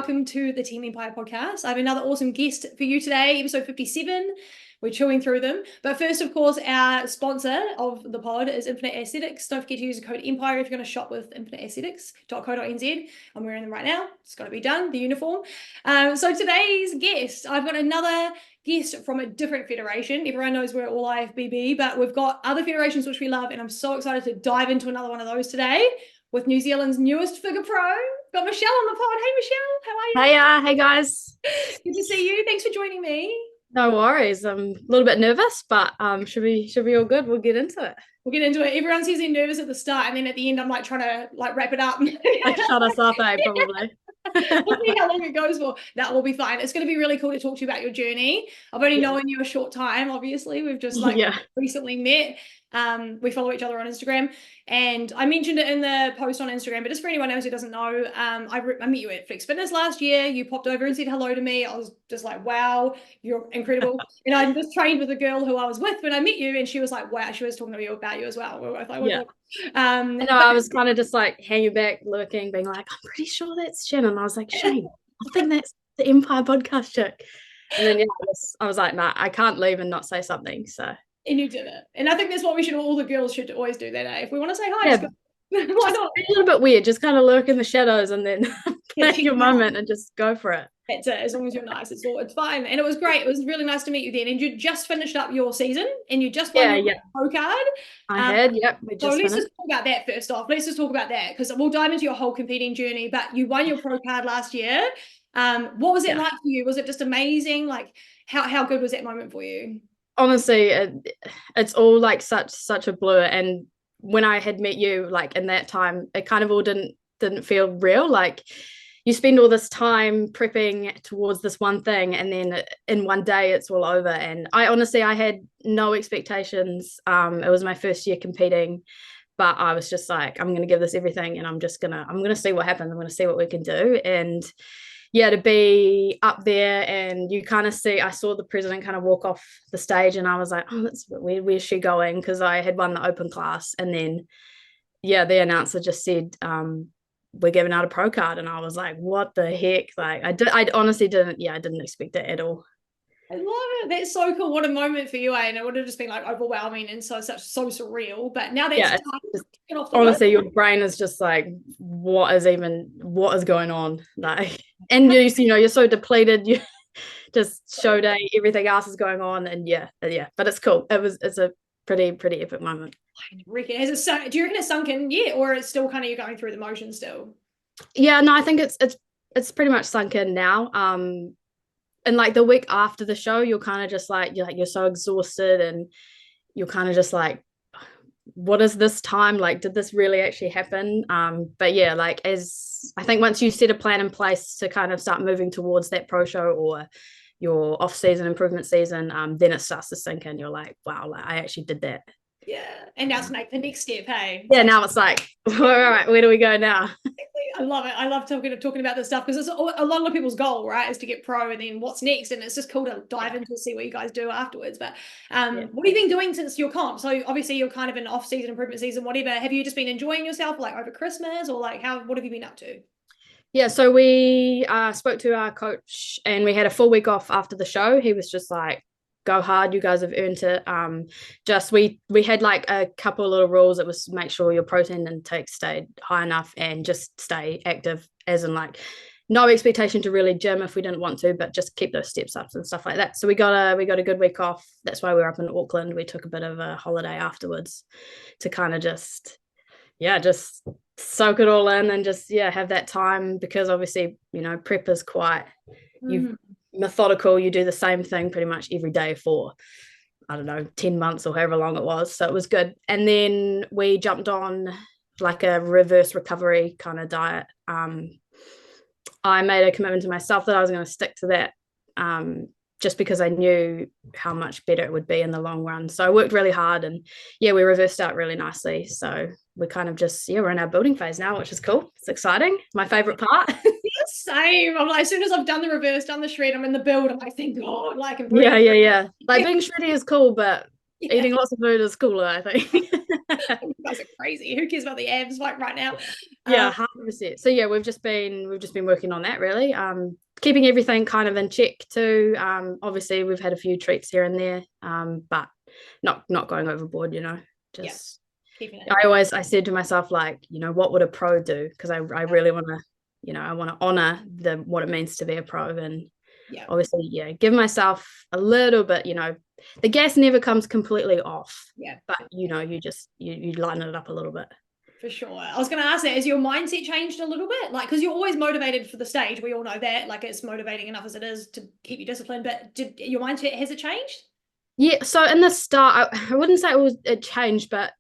welcome to the Team Empire podcast. I have another awesome guest for you today, episode 57. We're chewing through them. But first, of course, our sponsor of the pod is Infinite Aesthetics. Don't forget to use the code EMPIRE if you're going to shop with infiniteaesthetics.co.nz. I'm wearing them right now. It's got to be done, the uniform. So today's guest, I've got another guest from a different federation. Everyone knows we're all IFBB, but we've got other federations which we love, and I'm so excited to dive into another one of those today with New Zealand's newest Figure Pro. Got Michelle on the pod. Hey, Michelle, how are you? Hey guys. Good to see you. Thanks for joining me. No worries. I'm a little bit nervous, but should be all good. We'll get into it. We'll get into it. Everyone says they're nervous at the start, and then at the end, I'm like trying to wrap it up. Like shut us up, probably. We'll see how long it goes for. That will be fine. It's going to be really cool to talk to you about your journey. I've only known you a short time, obviously. We've just recently met. We follow each other on Instagram, and I mentioned it in the post on Instagram, but just for anyone else who doesn't know, I met you at Flex Fitness last year. You popped over and said hello to me. I was just like, wow, you're incredible. And I just trained with a girl who I was with when I met you, and she was like, wow, she was talking to me about you as well. We were both like, yeah. I was kind of just like hanging back, looking, being like, I'm pretty sure that's Shannon. I was like, Shane, I think that's the Empire podcast chick. And then I was like, nah, I can't leave and not say something. So. And you did it. And I think that's what all the girls should always do that day. If we want to say hi, why not? It's a little bit weird, just kind of lurk in the shadows and then take your moment and just go for it. That's it. As long as you're nice, it's fine. And it was great. It was really nice to meet you then. And you just finished up your season and you just won your pro card. I had, yep. So let's just talk about that first off. Let's just talk about that because we'll dive into your whole competing journey. But you won your pro card last year. What was it like for you? Was it just amazing? Like how good was that moment for you? Honestly, it's all like such a blur. And when I had met you, like in that time, it kind of all didn't feel real. Like you spend all this time prepping towards this one thing, and then in one day it's all over. And I had no expectations. It was my first year competing, but I was just like, I'm gonna give this everything, and I'm gonna see what happens. I'm gonna see what we can do. And yeah, to be up there and you kind of see, I saw the president kind of walk off the stage and I was like, oh, that's a bit weird. Where's she going? Because I had won the open class. And then, the announcer just said, we're giving out a pro card. And I was like, what the heck? Like, I honestly didn't expect it at all. I love it. That's so cool. What a moment for you, and it would have just been like overwhelming and so surreal. But now that's honestly, your brain is just like, what is going on? Like, and you're so depleted. You just show day, everything else is going on, and but it's cool. It's a pretty epic moment. I reckon. Do you reckon it's sunk in yet, or it's still kind of you're going through the motions still? Yeah, no, I think it's pretty much sunk in now. And like the week after the show, you're kind of just like, you're so exhausted and you're kind of just like, what is this time? Like, did this really actually happen? But yeah, like as I think once you set a plan in place to kind of start moving towards that pro show or your off-season improvement season, then it starts to sink in. You're like, wow, like I actually did that. Yeah. And now it's like the next step, hey? Yeah, now it's like, all right, where do we go now? I love it. I love talking about this stuff because it's a lot of people's goal, right, is to get pro and then what's next. And it's just cool to dive into see what you guys do afterwards. But what have you been doing since your comp? So obviously you're kind of in off-season, improvement season, whatever. Have you just been enjoying yourself like over Christmas or like what have you been up to? Yeah, so we spoke to our coach and we had a full week off after the show. He was just like, go hard, you guys have earned it. We had like a couple of little rules. It was make sure your protein intake stayed high enough and just stay active, as in like no expectation to really gym if we didn't want to, but just keep those steps up and stuff like that. So we got a good week off. That's why we were up in Auckland. We took a bit of a holiday afterwards to kind of just soak it all in and just have that time, because obviously prep is quite methodical. You do the same thing pretty much every day for 10 months or however long it was, so it was good. And then we jumped on like a reverse recovery kind of diet. I made a commitment to myself that I was going to stick to that, just because I knew how much better it would be in the long run. So I worked really hard and we reversed out really nicely. So we kind of just, we're in our building phase now, which is cool. It's exciting. My favorite part. Same. I'm like, as soon as I've done the reverse, done the shred, I'm in the build. I'm like, thank God. Like, yeah. Like being shreddy is cool, but eating lots of food is cooler, I think. You guys are crazy. Who cares about the abs like right now? Yeah, 100%. So yeah, we've just been working on that really. Keeping everything kind of in check too. Obviously we've had a few treats here and there, but not going overboard, just keeping it. I said to myself, like, what would a pro do? Because I really want to, I want to honor what it means to be a pro, and obviously, give myself a little bit, the gas never comes completely off. Yeah. But you lighten it up a little bit. For sure. I was going to ask that, has your mindset changed a little bit? Like, because you're always motivated for the stage. We all know that. Like, it's motivating enough as it is to keep you disciplined. But your mindset, has it changed? Yeah. So in the start, I wouldn't say it changed, but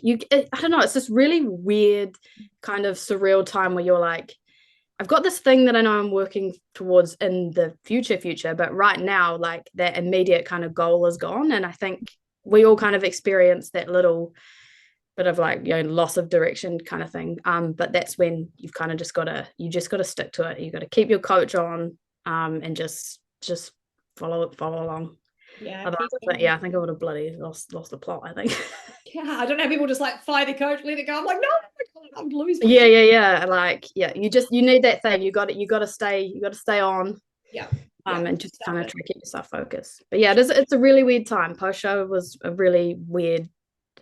I don't know. It's this really weird kind of surreal time where you're like, I've got this thing that I know I'm working towards in the future, but right now, like, that immediate kind of goal is gone. And I think we all kind of experience that little bit of, like, loss of direction kind of thing. But that's when you've kind of just got to stick to it. You got to keep your coach on, and just follow along. Yeah. I think I would have bloody lost the plot, I think. Yeah, I don't know, people just like fire the coach, let it go. I'm like, no, I'm losing. Yeah. Like, you need that thing. You got to stay on. Yeah. And just kind of try to keep yourself focused. But yeah, it's a really weird time. Post show was a really weird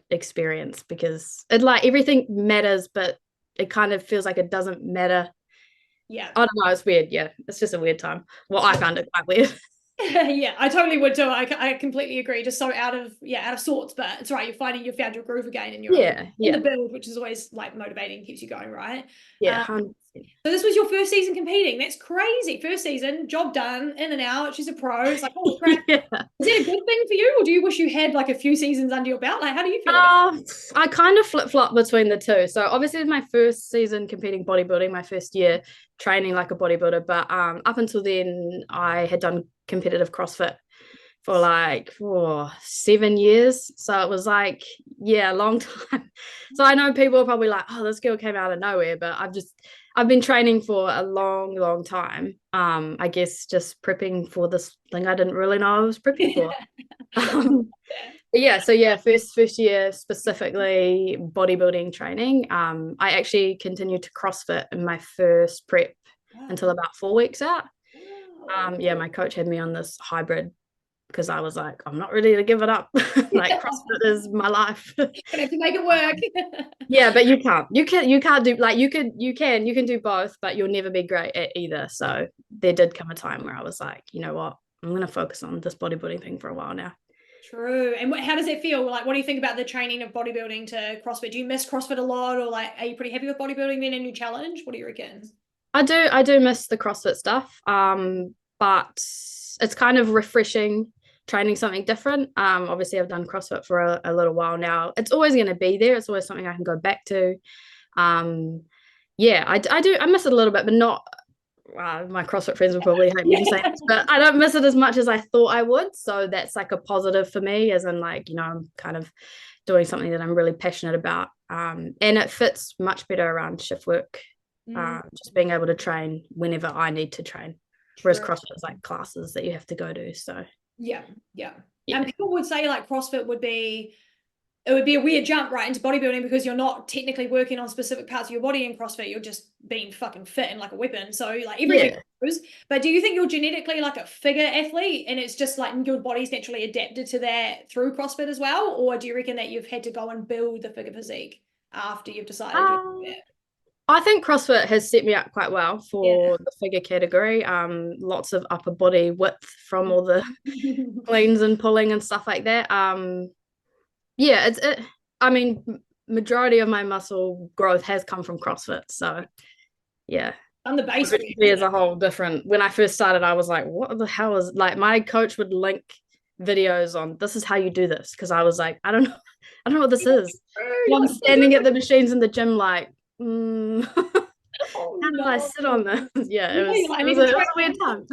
experience because it, like, everything matters, but it kind of feels like it doesn't matter. Yeah. I don't know. It's weird. Yeah, it's just a weird time. Well, I found it quite weird. Yeah, I totally would too. I completely agree. Just so out of sorts, but it's right. You found your groove again, and you're in the build, which is always like motivating, keeps you going, right? Yeah. 100%. So this was your first season competing. That's crazy. First season, job done, in and out. She's a pro. It's like, holy crap. Yeah. Is it a good thing for you, or do you wish you had like a few seasons under your belt? Like, how do you feel about it? I kind of flip-flop between the two. So obviously it was my first season competing bodybuilding, my first year training like a bodybuilder. But up until then, I had done competitive CrossFit for like 7 years. So it was like, a long time. So I know people are probably like, oh, this girl came out of nowhere, but I've been training for a long, long time. I guess just prepping for this thing I didn't really know I was prepping for. First year specifically bodybuilding training. I actually continued to CrossFit in my first prep until about 4 weeks out. My coach had me on this hybrid because I was like, I'm not ready to give it up. Like, CrossFit is my life. Gonna have to make it work. Yeah, but you can't do, like, you can do both, but you'll never be great at either. So there did come a time where I was like, you know what, I'm gonna focus on this bodybuilding thing for a while now. True. And how does it feel? Like, what do you think about the training of bodybuilding to CrossFit? Do you miss CrossFit a lot, or like, are you pretty happy with bodybuilding then, a new challenge? What do you reckon? I do miss the CrossFit stuff. But it's kind of refreshing training something different. Obviously I've done CrossFit for a little while now. It's always going to be there. It's always something I can go back to. I miss it a little bit, but not, my CrossFit friends will probably hate me for saying this, but I don't miss it as much as I thought I would. So that's like a positive for me, as in, like, I'm kind of doing something that I'm really passionate about. And it fits much better around shift work. Just being able to train whenever I need to train. Whereas CrossFit is like classes that you have to go to. So yeah. And people would say like CrossFit would be a weird jump right into bodybuilding, because you're not technically working on specific parts of your body in CrossFit. You're just being fucking fit and like a weapon. So like everything goes. But do you think you're genetically like a figure athlete, and it's just like your body's naturally adapted to that through CrossFit as well? Or do you reckon that you've had to go and build the figure physique after you've decided to do that? I think CrossFit has set me up quite well for the figure category. Lots of upper body width from all the cleans and pulling and stuff like that. Majority of my muscle growth has come from CrossFit. So yeah. On the base is a whole different. When I first started, I was like, what the hell is, like, my coach would link videos on, this is how you do this, because I was like, I don't know what this is. I'm standing at the machines in the gym like, how do I sit on this? Yeah, it was a weird time.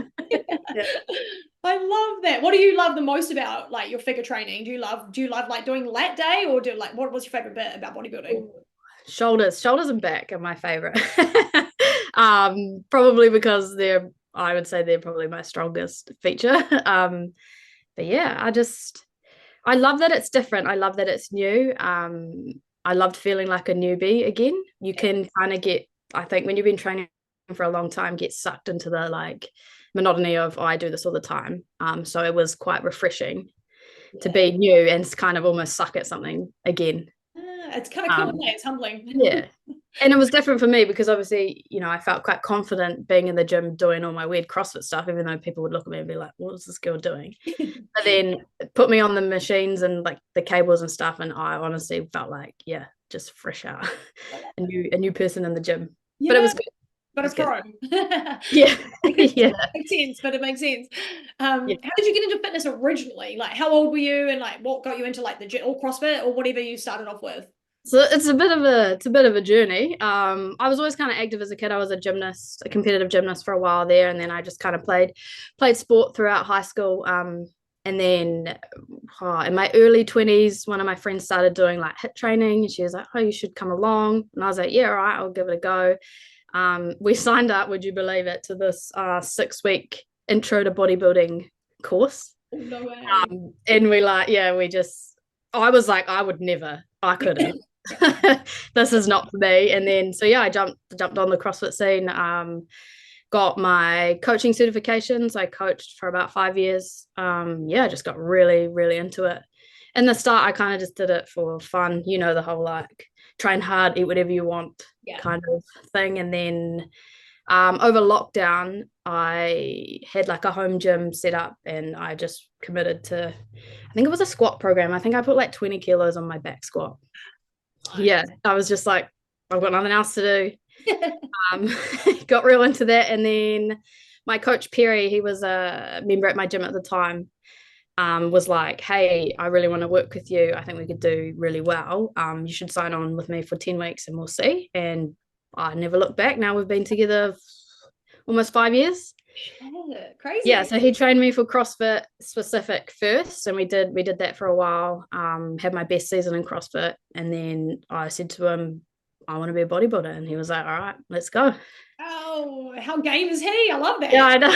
I love that. What do you love the most about like your figure training? Do you love like doing lat day, or what's your favorite bit about bodybuilding? Shoulders and back are my favorite. Probably because I would say they're probably my strongest feature. But yeah, I love that it's different. I love that it's new. I loved feeling like a newbie again. You can kind of get, I think when you've been training for a long time, get sucked into the like monotony of, oh, I do this all the time. So it was quite refreshing to be new and kind of almost suck at something again. It's kind of cool, isn't it? It's humbling. Yeah. And it was different for me because obviously, you know, I felt quite confident being in the gym doing all my weird CrossFit stuff, even though people would look at me and be like, what is this girl doing? But then put me on the machines and like the cables and stuff. And I honestly felt like, yeah, just fresh out, a new person in the gym. Yeah. But it was good. But it's grown. Yeah. Yeah. It makes sense, but it makes sense. How did you get into fitness originally? Like, how old were you, and like what got you into like the gym or CrossFit or whatever you started off with? So it's a bit of a journey. I was always kind of active as a kid. I was a gymnast, a competitive gymnast for a while there, and then I just kind of played sport throughout high school. And then in my early 20s, one of my friends started doing like HIIT training, and she was like, "Oh, you should come along." And I was like, "Yeah, all right, I'll give it a go." We signed up, would you believe it, to this 6-week intro to bodybuilding course. Oh, no way. And I was like, I would never, I couldn't. This is not for me. And then so yeah, I jumped on the CrossFit scene, got my coaching certifications. I coached for about 5 years. I just got really, really into it. In the start, I kind of just did it for fun, you know, the whole like train hard, eat whatever you want kind of thing. And then over lockdown, I had like a home gym set up, and I just committed to, I think it was a squat program. I think I put like 20 kilos on my back squat. Yeah, I was just like, I've got nothing else to do. Got real into that. And then my coach Perry, he was a member at my gym at the time, was like, hey, I really want to work with you. I think we could do really well. You should sign on with me for 10 weeks and we'll see. And I never looked back. Now we've been together almost 5 years. Crazy. Yeah, so he trained me for CrossFit specific first, and we did that for a while. Had my best season in CrossFit, and then I said to him, I want to be a bodybuilder, and he was like, all right, let's go. Oh, how game is he? I love that. Yeah, I know.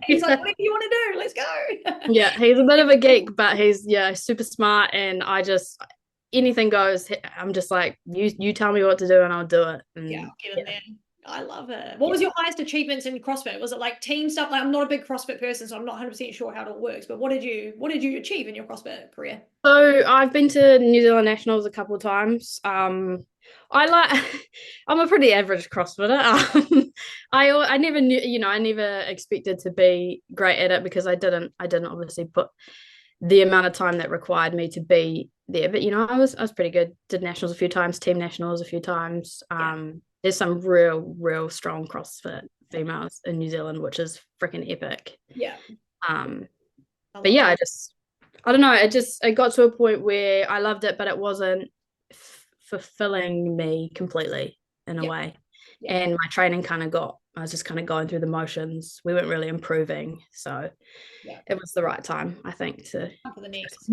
He's like, whatever you want to do, let's go. Yeah, he's a bit of a geek, but he's super smart, and I just, anything goes. I'm just like, you tell me what to do and I'll do it. And I'll get in there. I love it. What was your highest achievements in CrossFit? Was it like team stuff? Like, I'm not a big CrossFit person, so I'm not 100% sure how it all works. But what did you achieve in your CrossFit career? So I've been to New Zealand Nationals a couple of times. I'm a pretty average CrossFitter. I never knew, you know, I never expected to be great at it because I didn't obviously put the amount of time that required me to be there. But you know, I was pretty good. Did nationals a few times, team nationals a few times. There's some real strong CrossFit females in New Zealand, which is freaking epic. Yeah. But yeah, I don't know. It got to a point where I loved it, but it wasn't fulfilling me completely in a way. And my training I was just kind of going through the motions. We weren't really improving. So it was the right time, I think, to for the next.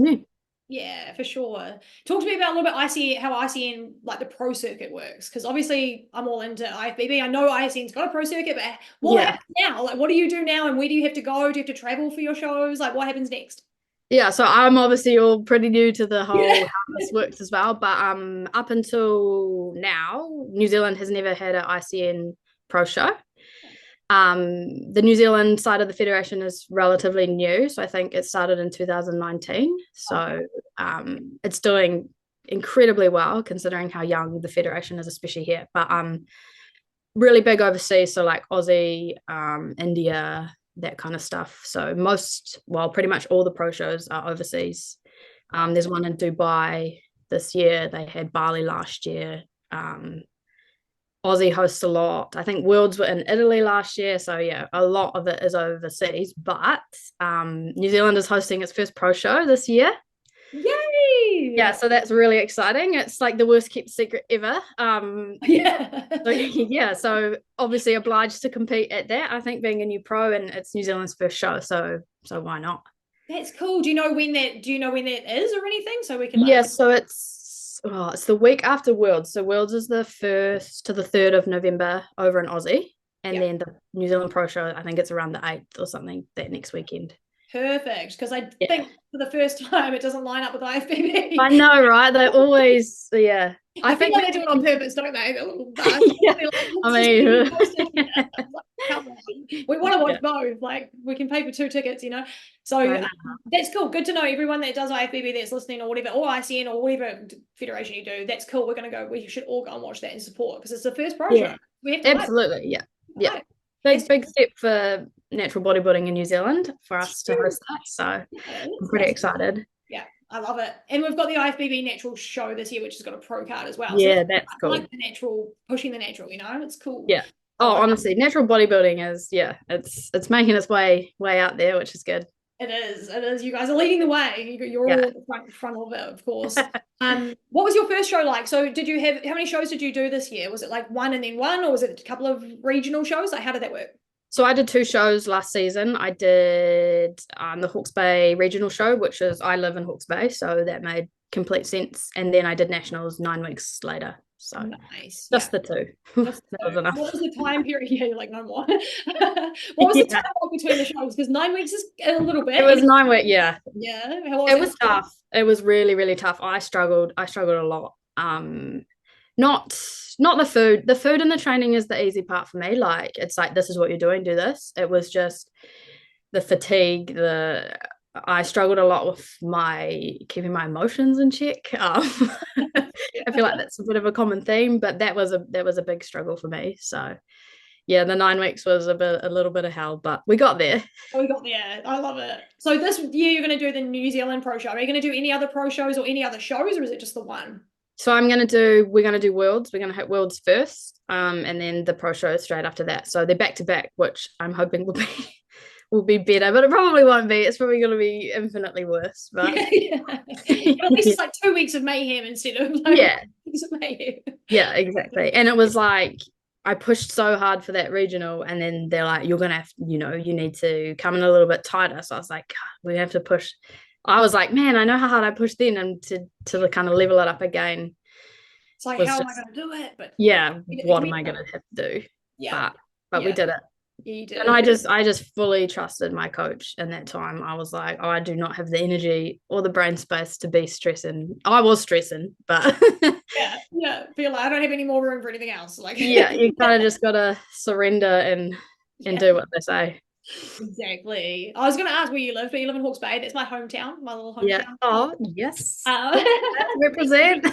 Yeah, for sure. Talk to me about a little bit how ICN, like the pro circuit works, because obviously I'm all into IFBB. I know ICN's got a pro circuit, but what happens now? Like, what do you do now, and where do you have to go? Do you have to travel for your shows? Like, what happens next? Yeah, so I'm obviously all pretty new to the whole how this works as well. But up until now, New Zealand has never had an ICN pro show. The New Zealand side of the federation is relatively new, so I think it started in 2019. So it's doing incredibly well considering how young the federation is, especially here. But really big overseas, so like Aussie, India, that kind of stuff. So pretty much all the pro shows are overseas. There's one in Dubai this year. They had Bali last year. Aussie hosts a lot. I think Worlds were in Italy last year. So yeah, a lot of it is overseas. But New Zealand is hosting its first pro show this year. Yay! Yeah, so that's really exciting. It's like the worst kept secret ever. So obviously obliged to compete at that. I think being a new pro, and it's New Zealand's first show, so why not? That's cool. Do you know when that is or anything? So we can so it's the week after Worlds. So Worlds is the 1st to the 3rd of November over in Aussie. And then the New Zealand Pro Show, I think it's around the 8th or something that next weekend. Perfect, because I Yeah. think for the first time it doesn't line up with IFBB. I know, right? They always, yeah. I feel like they do it on purpose, don't they? They're a little Yeah. They're like, I "Let's just mean, get posted here." Like, come on. We want to watch Yeah. both. Like, we can pay for 2 tickets, you know. So I know. that's cool. Good to know. Everyone that does IFBB that's listening, or whatever, or ICN, or whatever federation you do, that's cool. We're gonna go. We should all go and watch that and support, because it's the first pro show. We have to wait. Absolutely. Yeah. Yeah. Right. Big step for natural bodybuilding in New Zealand for us to host that. So I'm pretty excited. Yeah, I love it. And we've got the IFBB natural show this year, which has got a pro card as well. Yeah, So that's cool. I like the natural, pushing the natural, you know, it's cool. Yeah. Oh, honestly, natural bodybuilding is, it's making its way out there, which is good. It is. You guys are leading the way. You're all at the front of it, of course. What was your first show like? So how many shows did you do this year? Was it like one and then one, or was it a couple of regional shows? Like, how did that work? So I did 2 shows last season. I did the Hawke's Bay regional show, which is, I live in Hawke's Bay, so that made complete sense. And then I did nationals 9 weeks later. So nice. Just the 2. That was enough. What was the time period? Yeah, you're like, no more. What was the time between the shows? Because 9 weeks is a little bit. It was 9 weeks, yeah. Yeah. It was tough. It was really, really tough. I struggled a lot. Not the food. The food and the training is the easy part for me. Like, it's like, this is what you're doing, do this. It was just the fatigue, I struggled a lot with keeping my emotions in check. I feel like that's a bit of a common theme, but that was a big struggle for me. So yeah, the 9 weeks was a little bit of hell, but we got there. We got there. I love it. So this year you're going to do the New Zealand pro show. Are you going to do any other pro shows or any other shows, or is it just the one? So we're going to do Worlds. We're going to hit Worlds first, and then the pro show straight after that. So they're back to back, which I'm hoping will be better, but it probably won't be. It's probably going to be infinitely worse. But At least it's like 2 weeks of mayhem instead of like weeks of mayhem. Yeah, exactly. And it was like, I pushed so hard for that regional, and then they're like, you're going to have, you need to come in a little bit tighter. So I was like, God, we have to push. I was like, man, I know how hard I pushed then, and to kind of level it up again. It's like, how am I going to do it? But what am I going to have to do? Yeah. But we did it. Yeah, you did. And I just fully trusted my coach in that time. I was like, I do not have the energy or the brain space to be stressing. I was stressing, but feel like I don't have any more room for anything else. Like, you kind of just gotta surrender and do what they say. Exactly. I was going to ask where you live, but you live in Hawke's Bay. That's my hometown, my little hometown. Yeah. Oh, yes. Represent.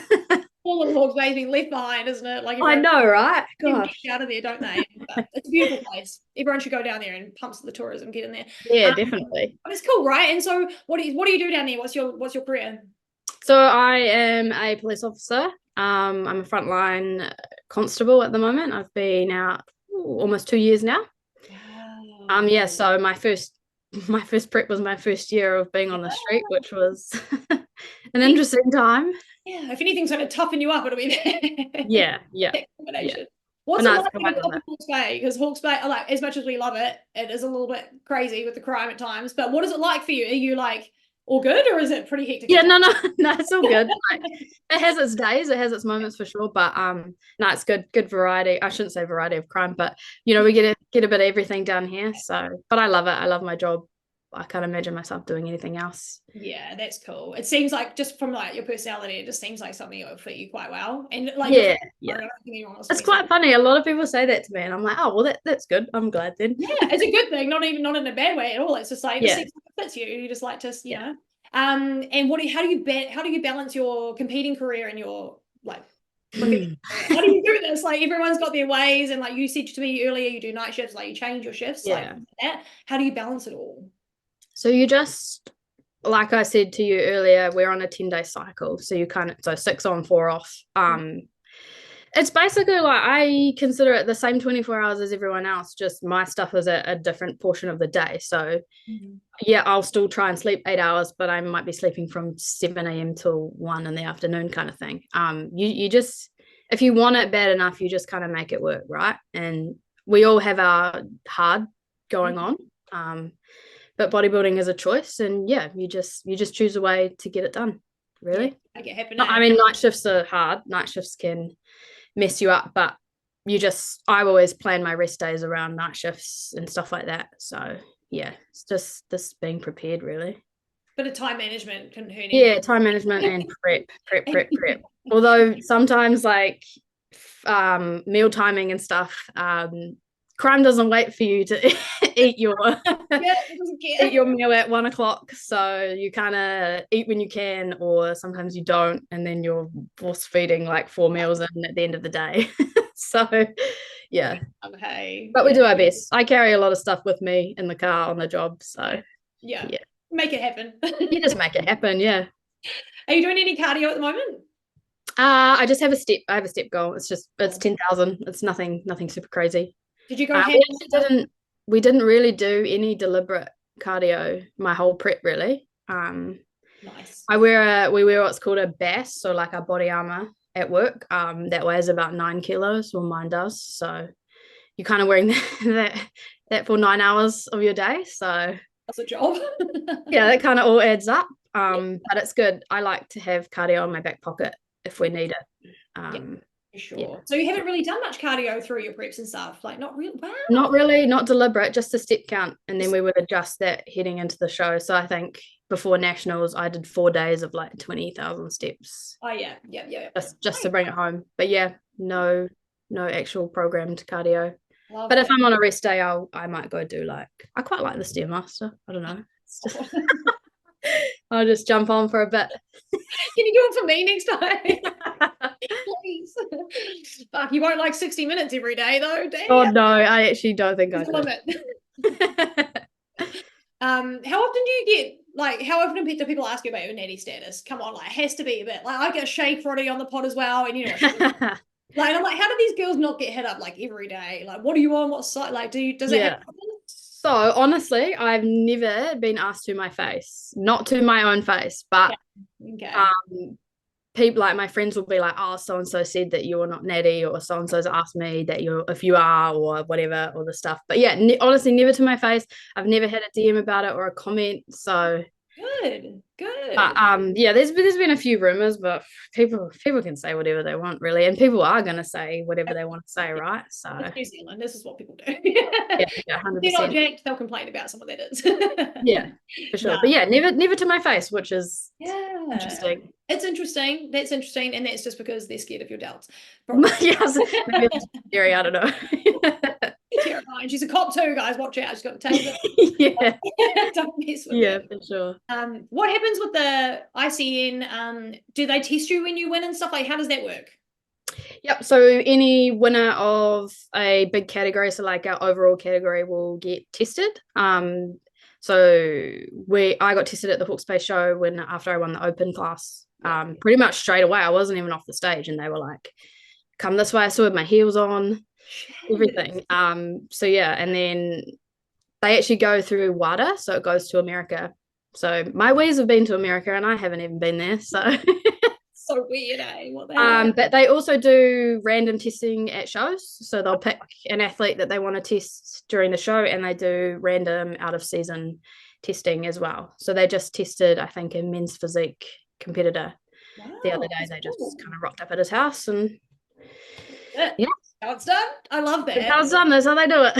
All of Hawke's Bay's been left behind, isn't it? Like, I know, right? God, out of there, don't they? But it's a beautiful place. Everyone should go down there and pump the tourism, get in there. Yeah, definitely. But it's cool, right? And so, what do you do down there? What's your career? So I am a police officer. I'm a frontline constable at the moment. I've been out almost 2 years now. Wow. So my first prep was my first year of being on the street, which was an interesting time. Yeah, if anything's going to toughen you up, it'll be there. Yeah. What's it like up in Hawke's Bay? Because Hawke's Bay, like, as much as we love it, it is a little bit crazy with the crime at times. But what is it like for you? Are you like all good, or is it pretty hectic? Yeah, no, it's all good. Like, it has its days, it has its moments for sure, but no, it's good variety. I shouldn't say variety of crime, but we get a bit of everything down here. So, but I love it. I love my job. I can't imagine myself doing anything else. Yeah, that's cool. It seems like, just from like your personality, it just seems like something that would fit you quite well. And like, it's quite funny. A lot of people say that to me, and I'm like, oh well, that's good. I'm glad then. Yeah, it's a good thing. Not in a bad way at all. It's just like, it seems like it fits you. You just like to, you know. And how do you balance your competing career and your like? How do you do this? Like, everyone's got their ways, and like you said to me earlier, you do night shifts. Like, you change your shifts. Like that. How do you balance it all? So you just, like I said to you earlier, we're on a 10-day cycle. So 6 on, 4 off. It's basically like, I consider it the same 24 hours as everyone else, just my stuff is a different portion of the day. So I'll still try and sleep 8 hours, but I might be sleeping from 7 a.m. till 1 in the afternoon kind of thing. You just, if you want it bad enough, you just kind of make it work, right? And we all have our hard going on. But bodybuilding is a choice, and you just choose a way to get it done, really. Make it happen. I mean, night shifts are hard. Night shifts can mess you up, but I always plan my rest days around night shifts and stuff like that. So yeah, it's just this being prepared really. But a time management couldn't hurt anyone. Yeah, time management and prep. Although sometimes like meal timing and stuff, crime doesn't wait for you to eat your eat your meal at 1 o'clock. So you kind of eat when you can, or sometimes you don't, and then you're force feeding like 4 meals in at the end of the day. So yeah. Okay. But we do our best. I carry a lot of stuff with me in the car on the job. So yeah. Make it happen. You just make it happen, yeah. Are you doing any cardio at the moment? I just have a step. I have a step goal. It's 10,000. It's nothing super crazy. Did you go? We didn't really do any deliberate cardio my whole prep really. Nice. We wear what's called a BAS, so like a body armor at work. That weighs about 9 kilos, or mine does. So you're kind of wearing that for 9 hours of your day. So that's a job. Yeah, that kind of all adds up. But it's good. I like to have cardio in my back pocket if we need it. For sure. Yeah. So you haven't really done much cardio through your preps and stuff? Like not really? Wow. Not really, not deliberate, just a step count. And then we would adjust that heading into the show. So I think before nationals, I did 4 days of like 20,000 steps. Oh yeah. Just to bring it home. But yeah, no actual programmed cardio. But if I'm on a rest day, I might go do I quite like the Stairmaster. I don't know. It's just I'll just jump on for a bit. Can you do it for me next time? Please. Fuck, you won't like 60 minutes every day though, damn. Oh no, I actually don't think I could. How often do you get how often do people ask you about your natty status? Come on, it has to be a bit. I get Shake Roddy on the pod as well, and I'm like, how do these girls not get hit up every day? What are you on? What site? Does it happen? So honestly, I've never been asked to my face, not to my own face, but people my friends will be like, oh, so and so said that you're not natty, or so and so's asked me that if you are, or whatever, or the stuff. But yeah, honestly, never to my face. I've never had a DM about it or a comment. So good. But yeah, there's been a few rumors, but people can say whatever they want really, and people are going to say whatever they want to say, right? So it's New Zealand, this is what people do. yeah, 100%. They're not jacked, they'll complain about someone that is. Yeah, for sure. But yeah, never to my face, which is interesting. It's interesting. That's interesting, and that's just because they're scared of your doubts. Yes, maybe it's scary. I don't know. Terrifying. She's a cop too, guys. Watch out. She's got to taser. Yeah. Don't mess with her. For sure. What happens with the ICN? Do they test you when you win and stuff? How does that work? Yep. So any winner of a big category, so our overall category, will get tested. So I got tested at the Hawke's Bay show after I won the open class. Pretty much straight away. I wasn't even off the stage, and they were like, "Come this way." I still had my heels on, everything. So yeah, and then they actually go through WADA, so it goes to America. So my wees have been to America, and I haven't even been there. So so weird, eh? What the but they also do random testing at shows. So they'll pick an athlete that they want to test during the show, and they do random out of season testing as well. So they just tested, I think, a men's physique competitor the other day. They just kind of rocked up at his house, and yeah, how it's done. I love that. How it's done. That's how they do it.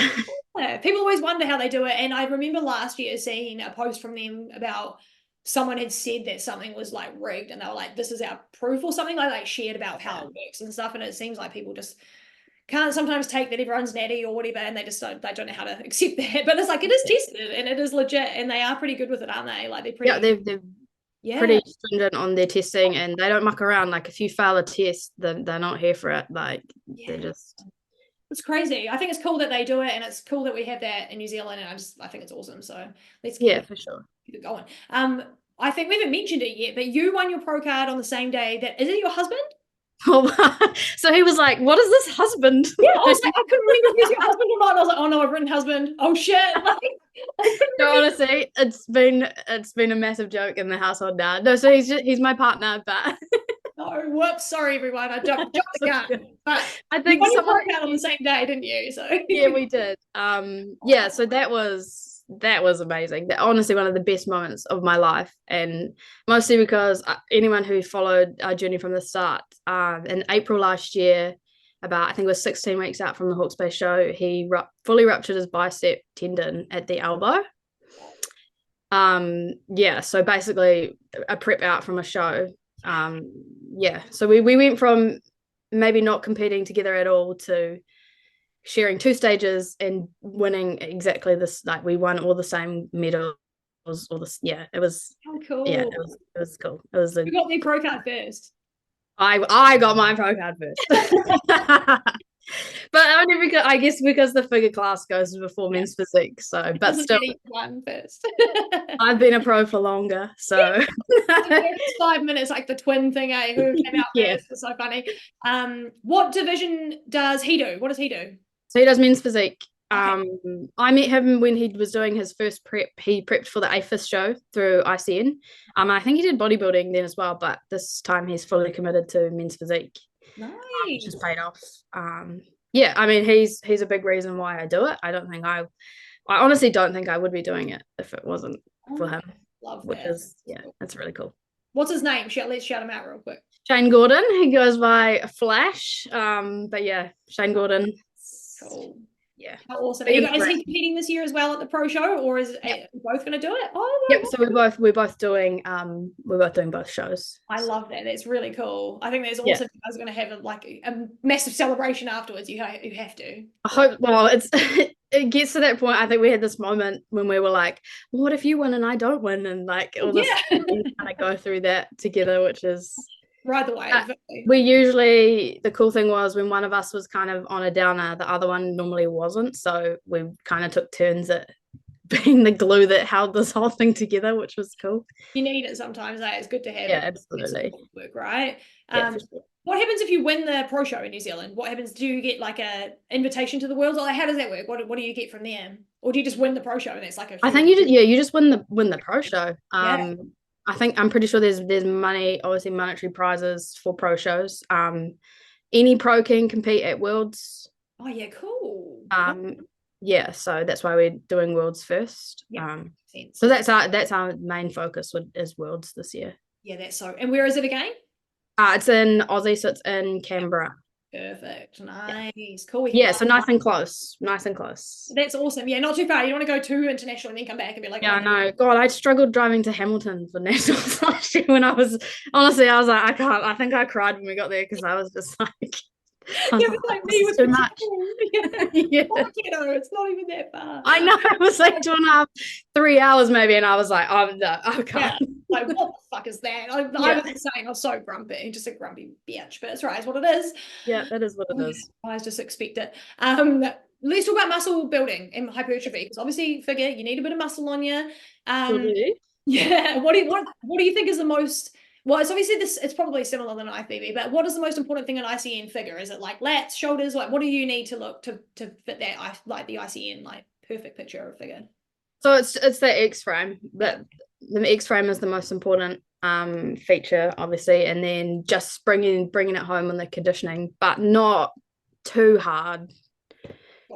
Yeah, people always wonder how they do it, and I remember last year seeing a post from them about someone had said that something was rigged, and they were like, "This is our proof," or something shared about how it works and stuff. And it seems like people just can't sometimes take that everyone's natty or whatever, and they don't know how to accept that. But it's it is tested and it is legit, and they are pretty good with it, aren't they? They're pretty. They're pretty stringent on their testing, and they don't muck around. If you fail a test, then they're not here for it. They're just. It's crazy. I think it's cool that they do it, and it's cool that we have that in New Zealand, and I think it's awesome. So let's keep for sure. Keep it going. I think we haven't mentioned it yet, but you won your pro card on the same day. Is it your husband? Oh, so he was like, "What is this husband?" Yeah, I was like, I couldn't remember if it was your husband or not. And I was like, "Oh no, I've written husband. Oh shit!" No, honestly, it's been a massive joke in the household now. No, so he's my partner, but. Oh, whoops! Sorry, everyone. I jumped the gun. But I think you won your on the same day, didn't you? So yeah, we did. Yeah. So that was amazing. Honestly, one of the best moments of my life, and mostly because anyone who followed our journey from the start, in April last year, I think it was 16 weeks out from the Hawke's Bay show, he fully ruptured his bicep tendon at the elbow. Yeah, so basically a prep out from a show. Yeah, so we went from maybe not competing together at all to sharing 2 stages and winning exactly this, like we won all the same medals, all this. Yeah, it was, Oh, yeah, cool. it was cool. It was You got the pro card first. I got my pro card first. But only because I guess because the figure class goes before men's physique. So, but still, one first. I've been a pro for longer. So It's 5 minutes, like the twin thing, eh? Who came out yeah. first? It's so funny. What division does he do? What does he do? So he does men's physique. Okay. I met him when he was doing his first prep. He prepped for the AFIS show through ICN. I think he did bodybuilding then as well, but this time he's fully committed to men's physique. Which has Nice. paid off. Yeah, I mean he's a big reason why I do it. I honestly don't think I would be doing it if it wasn't for him. Love which that. is that's really cool. What's his name? Let's shout him out real quick. Shane Gordon. He goes by Flash. But yeah, Shane Gordon. Cool. Yeah. How awesome. Is he competing this year as well at the pro show, or is both going to do it? Oh, yep. So we're both doing both shows. I love that. That's really cool. I think that's awesome. You guys are going to have a massive celebration afterwards. You have to. I hope. Well, it gets to that point. I think we had this moment when we were like, well, "What if you win and I don't win?" And like all this, kind of go through that together, which is ride the wave. We usually, the cool thing was when one of us was kind of on a downer, the other one normally wasn't. So we kind of took turns at being the glue that held this whole thing together, which was cool. You need it sometimes. It's good to have. Yeah, absolutely. Work, right? Yeah, for sure. What happens if you win the pro show in New Zealand? What happens? Do you get like a invitation to the Worlds? Like, how does that work? What do you get from there? Or do you just win the pro show and it's like a? I think you just win the pro show. I'm pretty sure there's money, obviously monetary prizes for pro shows. Any pro can compete at Worlds. Oh yeah, cool. Yeah, so that's why we're doing Worlds first. So that's our main focus is Worlds this year. Yeah, that's so. And where is it again? It's in Aussie, so it's in Canberra. Perfect. Nice. Cool. Yeah, so nice and close. That's awesome. Yeah, not too far. You don't want to go too international and then come back and be like, yeah, I know. God, I struggled driving to Hamilton for nationals last year when I was like, I can't. I think I cried when we got there because I was just like, like me with too much. Yeah. It's not even that far. I know. It was like 2.5, 3 hours maybe, and I was like, oh no, I can't. Yeah. Like, what the fuck is that? I was saying I was so grumpy, just a grumpy bitch, but it's right, it's what it is. Yeah, that is what it is. I just expect it. Let's talk about muscle building and hypertrophy, because obviously figure you need a bit of muscle on you. Yeah. What do you think is the most? Well, it's obviously it's probably similar than IFBB, but what is the most important thing in ICN figure? Is it like lats, shoulders? Like, what do you need to look to fit that, like the ICN like perfect picture of figure? So it's the X frame, but the X frame is the most important feature, obviously, and then just bringing it home on the conditioning, but not too hard.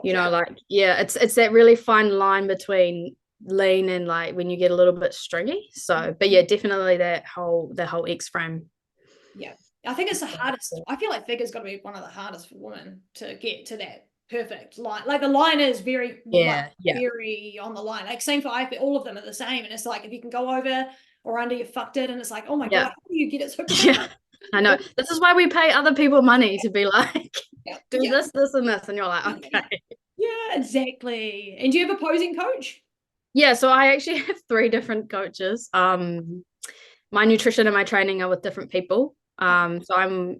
You know, like it's that really fine line between lean and like when you get a little bit stringy. So, but yeah, definitely the whole X frame. Yeah, I think it's the hardest. I feel like figure's got to be one of the hardest for women to get to that perfect line. Like the line is very very on the line. Like same for IFBB, all of them are the same, and it's like if you can go over or under, you fucked it, and it's like, oh my god, how do you get it so quick? Yeah, I know. This is why we pay other people money to be like, do this, and this, and you're like, okay. Yeah, exactly. And do you have a posing coach? Yeah, so I actually have 3 different coaches. My nutrition and my training are with different people. So I'm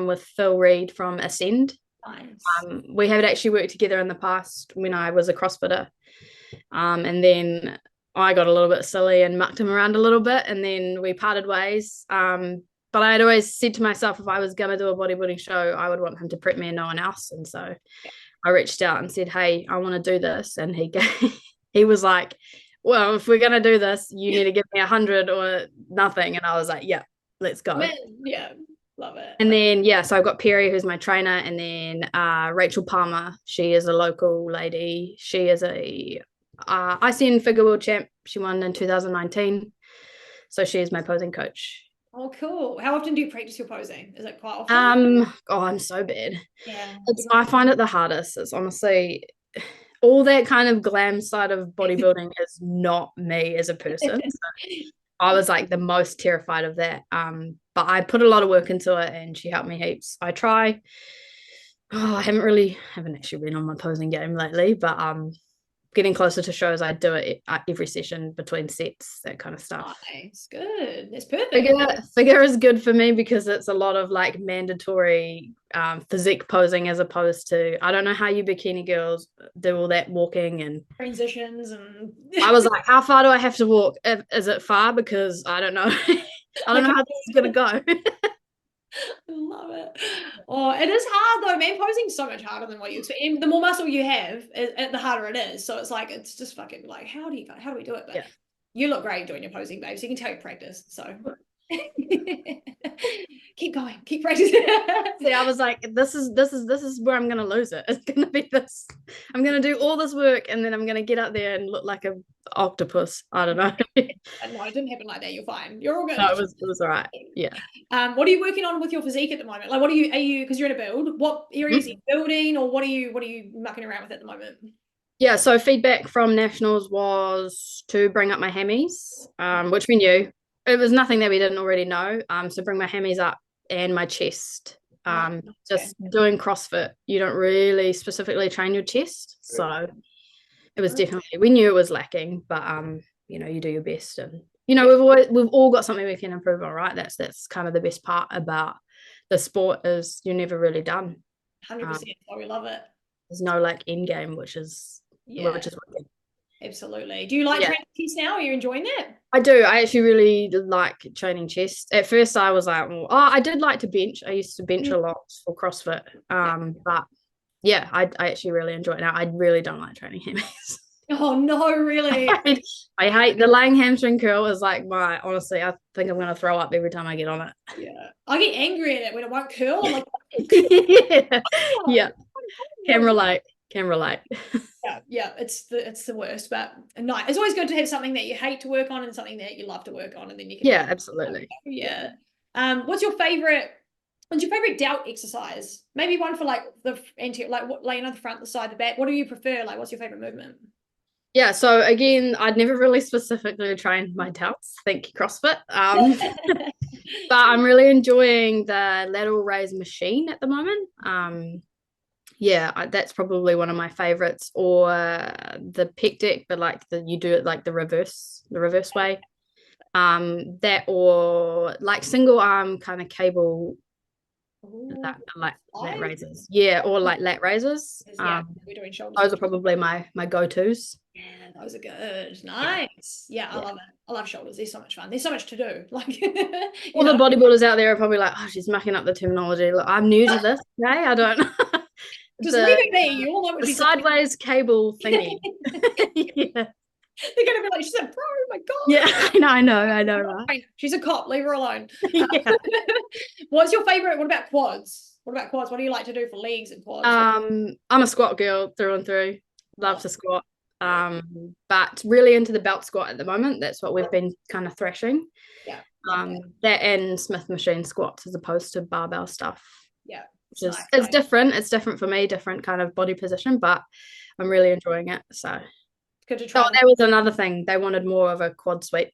with Phil Reed from Ascend. Nice. We have actually worked together in the past when I was a CrossFitter. And then I got a little bit silly and mucked him around a little bit, and then we parted ways. But I had always said to myself, if I was going to do a bodybuilding show, I would want him to prep me and no one else. And so I reached out and said, hey, I want to do this. And he was like, well, if we're going to do this, you need to give me 100 or nothing. And I was like, yeah, let's go. Yeah, love it. And then, so I've got Perry, who's my trainer, and then Rachel Palmer. She is a local lady. She is a ICN Figure World Champ. She won in 2019. So she is my posing coach. Oh, cool. How often do you practice your posing? Is it quite often? I'm so bad. Yeah. I find it the hardest. It's honestly, all that kind of glam side of bodybuilding is not me as a person. So I was like the most terrified of that. But I put a lot of work into it and she helped me heaps. I try. Oh, I haven't actually been on my posing game lately, but getting closer to shows, I do it every session between sets, that kind of stuff. Nice, good. That's perfect. Figure is good for me because it's a lot of like mandatory physique posing as opposed to, I don't know how you bikini girls do all that walking and transitions and I was like, how far do I have to walk? Is it far? Because I don't know. I don't know how this is gonna go. I love it. Oh, it is hard though, man. Posing is so much harder than what you expect. And the more muscle you have, the harder it is. So it's like it's just fucking like, how do we do it? But Yeah. you look great doing your posing, babe. So you can tell you practice. So keep going, keep practicing. See, I was like, this is where I'm gonna lose it. It's gonna be this. I'm gonna do all this work and then I'm gonna get up there and look like a octopus. I don't know. No, it didn't happen like that. You're fine. You're all good. No, it was all right. Yeah. What are you working on with your physique at the moment? Like, what are you because you're in a build? What areas are you building, or what are you mucking around with at the moment? Yeah, so feedback from nationals was to bring up my hammies, which we knew. It was nothing that we didn't already know. So bring my hammies up and my chest. Just doing CrossFit, you don't really specifically train your chest. So it was definitely, we knew it was lacking, but you know, you do your best, and you know, we've all got something we can improve on, right? That's kind of the best part about the sport is you're never really done. 100%. We love it. There's no like end game, which is wicked. Absolutely. Do you like training chest now? Are you enjoying that? I do. I actually really like training chest. At first I was like, well, I did like to bench. I used to bench a lot for CrossFit. But yeah, I actually really enjoy it now. I really don't like training hammies. Oh no, really? I hate the laying hamstring curl is like honestly, I think I'm gonna throw up every time I get on it. Yeah. I get angry at it when it won't curl. I'm like, yeah. Can relate. Yeah, it's the worst, but no, it's always good to have something that you hate to work on and something that you love to work on, and then you can absolutely. Yeah. What's your favorite delt exercise? Maybe one for like the anterior, like what, like, you know, the front, the side, the back. What do you prefer? Like, what's your favorite movement? Yeah, so again, I'd never really specifically trained my delts. Thank you, CrossFit. But I'm really enjoying the lateral raise machine at the moment. Yeah, that's probably one of my favorites, or the pec deck, but like you do it like the reverse way. That, or like single arm kind of cable. That raises, or like lat raises. We're doing shoulders. Those are probably my go-tos. Yeah, those are good. Nice. Yeah, I love it. I love shoulders. They're so much fun. There's so much to do. Like all the bodybuilders out there are probably like, oh, she's mucking up the terminology. Look, I'm new to this. Okay, I don't know. Just leave it be. You all know what she's sideways cable thingy. Yeah. They're gonna be like, she's a pro, oh my god. Yeah, I know, right? She's a cop, leave her alone. What's your favorite? What about quads? What do you like to do for legs and quads? I'm a squat girl through and through. Love to squat. But really into the belt squat at the moment. That's what we've been kind of thrashing. Yeah. That and Smith machine squats as opposed to barbell stuff. Yeah. It's different. It's different for me, different kind of body position, but I'm really enjoying it. So good to try. Oh, that was another thing. They wanted more of a quad sweep.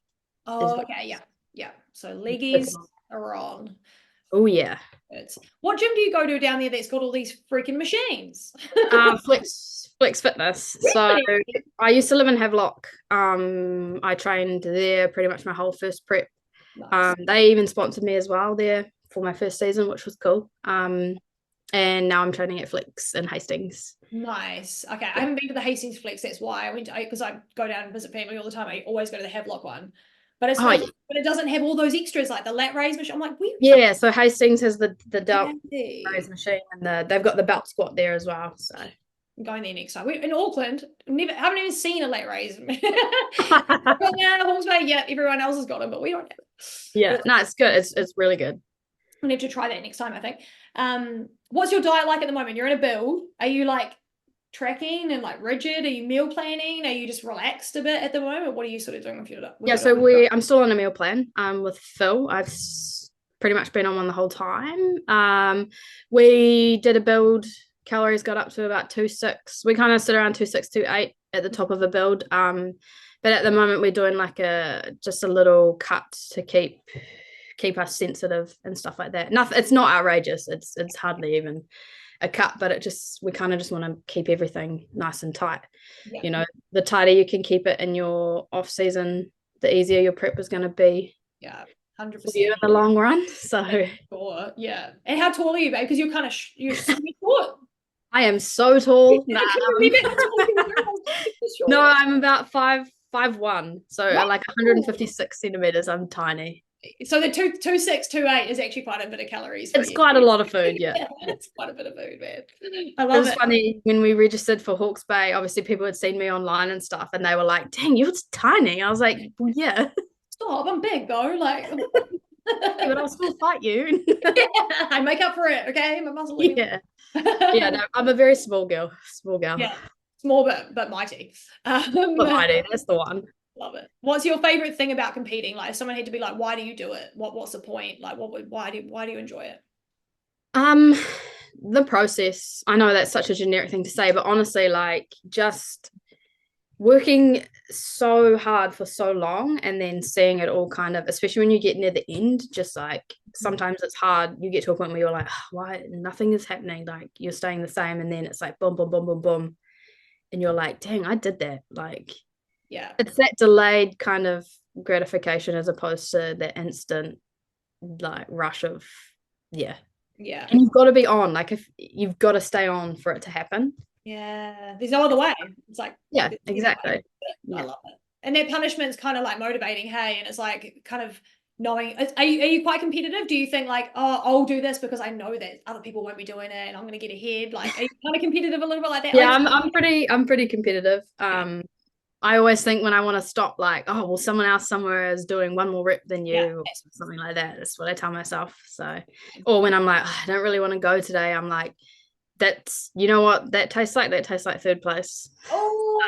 Oh, okay. Yeah. So leggies are on. Oh yeah. What gym do you go to down there that's got all these freaking machines? Flex Fitness. Really? So I used to live in Havelock. I trained there pretty much my whole first prep. Nice. They even sponsored me as well there for my first season, which was cool. And now I'm training at Flex in Hastings. Nice. Okay, I haven't been to the Hastings Flex. That's why I went to, because I go down and visit family all the time. I always go to the Havelock one. But but it doesn't have all those extras like the lat raise machine. I'm like, so Hastings has the delt raise machine, and they've got the belt squat there as well. So I'm going there next time. We're in Auckland. Haven't even seen a lat raise. Everyone else has got them, but we don't have it. Yeah, no, it's good. It's really good. We need to try that next time, I think. What's your diet like at the moment? You're in a build. Are you like tracking and like rigid? Are you meal planning? Are you just relaxed a bit at the moment? What are you sort of doing with your diet? So I'm still on a meal plan with Phil. I've pretty much been on one the whole time. We did a build calories got up to about 2.6. We kind of sit around 2.6, 2.8 at the top of a build. But at the moment we're doing like just a little cut to keep us sensitive and stuff like that. Nothing, it's not outrageous. It's hardly even a cut, but we kind of just want to keep everything nice and tight. Yeah. You know, the tighter you can keep it in your off season, the easier your prep is going to be. Yeah. 100% for you in the long run. So sure, yeah. And how tall are you, babe? Because you're kind of you're short. I am so tall. No, I'm about 5'1", so like 156 centimeters. I'm tiny. So the 2.6, 2.8 is actually quite a bit of calories. It's quite a lot of food, yeah. It's quite a bit of food, man. I love it. It was funny when we registered for Hawke's Bay. Obviously, people had seen me online and stuff, and they were like, "Dang, you're tiny." I was like, "Well, yeah." Stop! I'm big though. Like, yeah, but I'll still fight you. Yeah, I make up for it. Okay, my muscle. Yeah, yeah. No, I'm a very small girl. Yeah, small but mighty. But mighty. That's the one. Love it. What's your favorite thing about competing? Like, if someone had to be like, why do you do it? What's the point? Like, why do you enjoy it? The process. I know that's such a generic thing to say, but honestly, like, just working so hard for so long and then seeing it all kind of, especially when you get near the end, just like sometimes it's hard. You get to a point where you're like, oh, why nothing is happening? Like, you're staying the same, and then it's like boom, boom, boom, boom, boom, and you're like, dang, I did that. Like, yeah, it's that delayed kind of gratification as opposed to the instant like rush of yeah. And you've got to be on, like, if you've got to stay on for it to happen. Yeah, there's no other way. It's like, yeah, exactly. I love it. And that punishment's kind of like motivating, hey, and it's like kind of knowing. Are you quite competitive? Do you think like, oh, I'll do this because I know that other people won't be doing it and I'm going to get ahead? Like, are you kind of competitive a little bit like that? Yeah, I'm pretty competitive. I always think when I want to stop, like, oh, well, someone else somewhere is doing one more rep than you, or something like that. That's what I tell myself. So, or when I'm like, oh, I don't really want to go today, I'm like, that's, you know what, that tastes like third place. Oh,